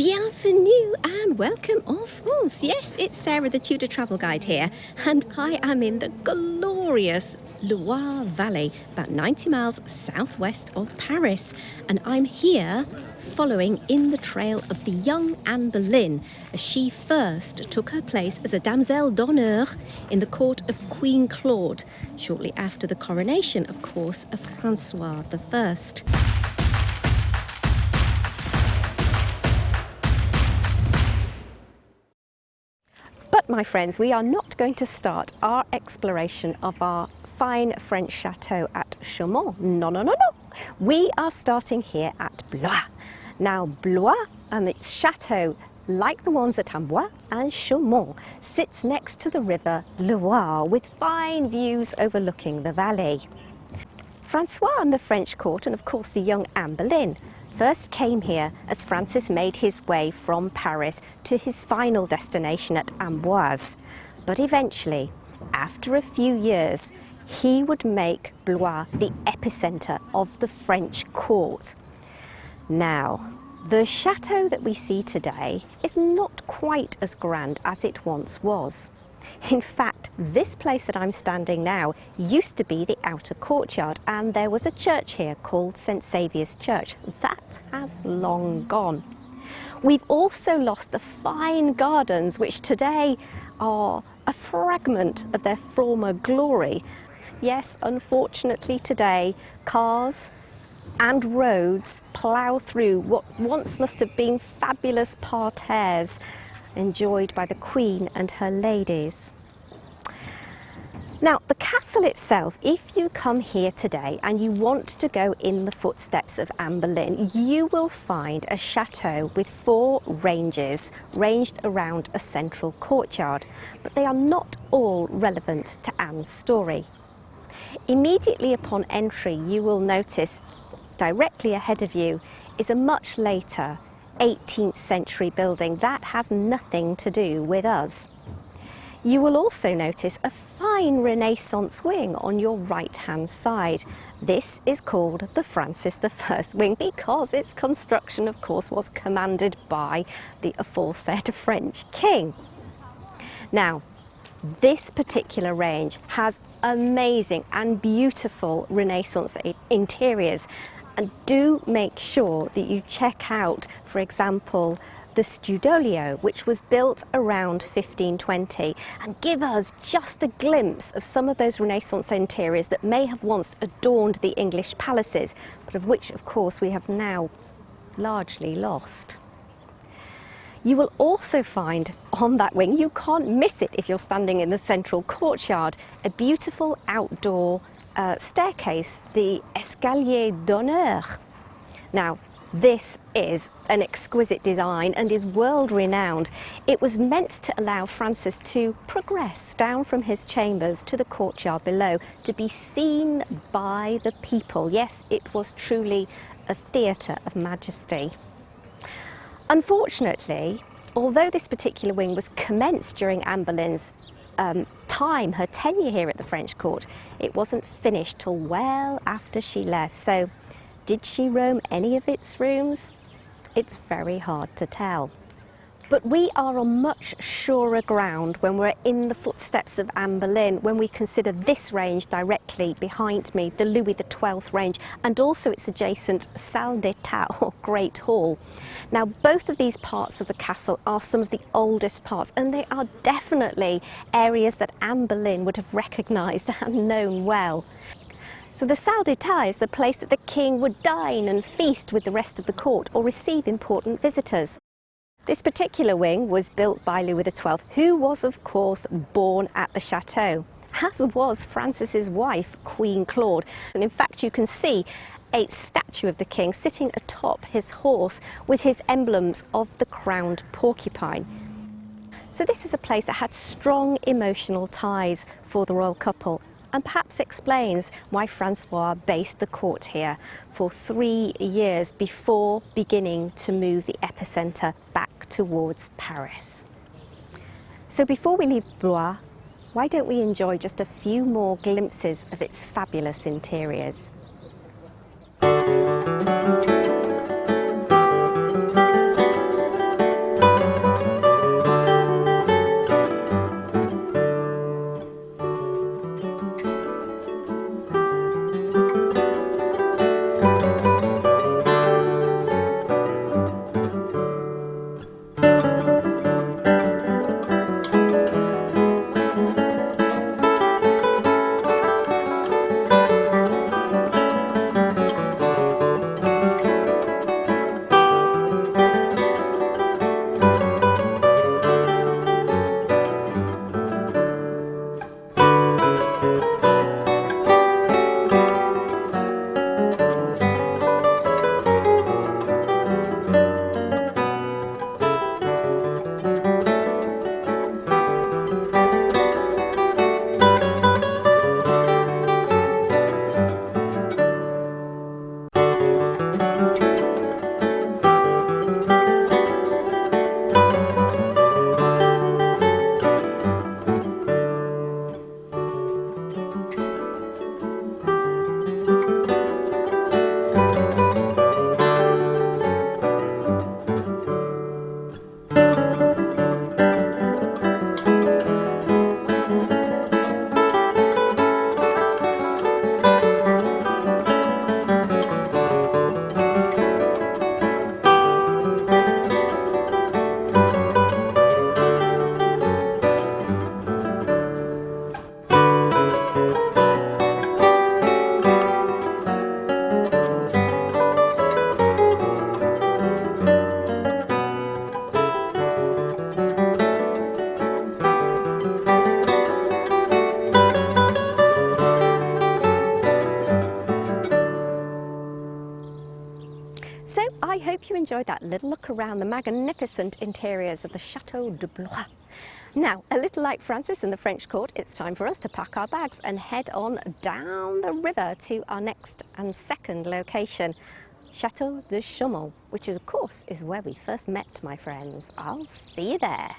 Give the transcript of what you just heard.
Bienvenue and welcome en France. Yes, it's Sarah, the Tudor travel guide here, and I am in the glorious Loire Valley, about 90 miles southwest of Paris, and I'm here following in the trail of the young Anne Boleyn, as she first took her place as a damsel d'honneur in the court of Queen Claude, shortly after the coronation, of course, of Francois I. But my friends, we are not going to start our exploration of our fine French chateau at Chaumont. No, no, no, no. We are starting here at Blois. Now, Blois and its chateau, like the ones at Amboise and Chaumont, sits next to the river Loire with fine views overlooking the valley. Francois and the French court, and of course the young Anne Boleyn, first came here as Francis made his way from Paris to his final destination at Amboise. But eventually, after a few years, he would make Blois the epicenter of the French court. Now, the chateau that we see today is not quite as grand as it once was. In fact, this place that I'm standing now used to be the outer courtyard, and there was a church here called Centavious Church. That has long gone. We've also lost the fine gardens, which today are a fragment of their former glory. Yes, unfortunately today, cars and roads plough through what once must have been fabulous parterres enjoyed by the Queen and her ladies. Now, the castle itself, if you come here today and you want to go in the footsteps of Anne Boleyn, you will find a chateau with 4 ranges ranged around a central courtyard, but they are not all relevant to Anne's story. Immediately upon entry, you will notice directly ahead of you is a much later 18th century building that has nothing to do with us. You will also notice a fine Renaissance wing on your right hand side. This is called the Francis I wing because its construction, of course, was commanded by the aforesaid French king. Now, this particular range has amazing and beautiful Renaissance interiors, and do make sure that you check out, for example, the Studiolio, which was built around 1520, and give us just a glimpse of some of those Renaissance interiors that may have once adorned the English palaces, but of which, of course, we have now largely lost. You will also find on that wing, you can't miss it if you're standing in the central courtyard, a beautiful outdoor staircase, the Escalier Donner. Now, this is an exquisite design and is world renowned. It was meant to allow Francis to progress down from his chambers to the courtyard below, to be seen by the people. Yes, it was truly a theatre of majesty. Unfortunately, although this particular wing was commenced during Anne Boleyn's time, her tenure here at the French court, it wasn't finished till well after she left. So, did she roam any of its rooms? It's very hard to tell. But we are on much surer ground when we're in the footsteps of Anne Boleyn, when we consider this range directly behind me, the Louis XII range, and also its adjacent Salle d'Etat, or Great Hall. Now, both of these parts of the castle are some of the oldest parts, and they are definitely areas that Anne Boleyn would have recognised and known well. So the Salle d'Etat is the place that the king would dine and feast with the rest of the court or receive important visitors. This particular wing was built by Louis XII, who was, of course, born at the chateau, as was Francis's wife, Queen Claude. And in fact, you can see a statue of the king sitting atop his horse with his emblems of the crowned porcupine. So this is a place that had strong emotional ties for the royal couple, and perhaps explains why Francois based the court here for 3 years before beginning to move the epicenter back towards Paris. So before we leave Blois, why don't we enjoy just a few more glimpses of its fabulous interiors? hope you enjoyed that little look around the magnificent interiors of the Château de Blois. Now, a little like Francis in the French court, it's time for us to pack our bags and head on down the river to our next and second location, Château de Chaumont, which of course is where we first met, my friends. I'll see you there.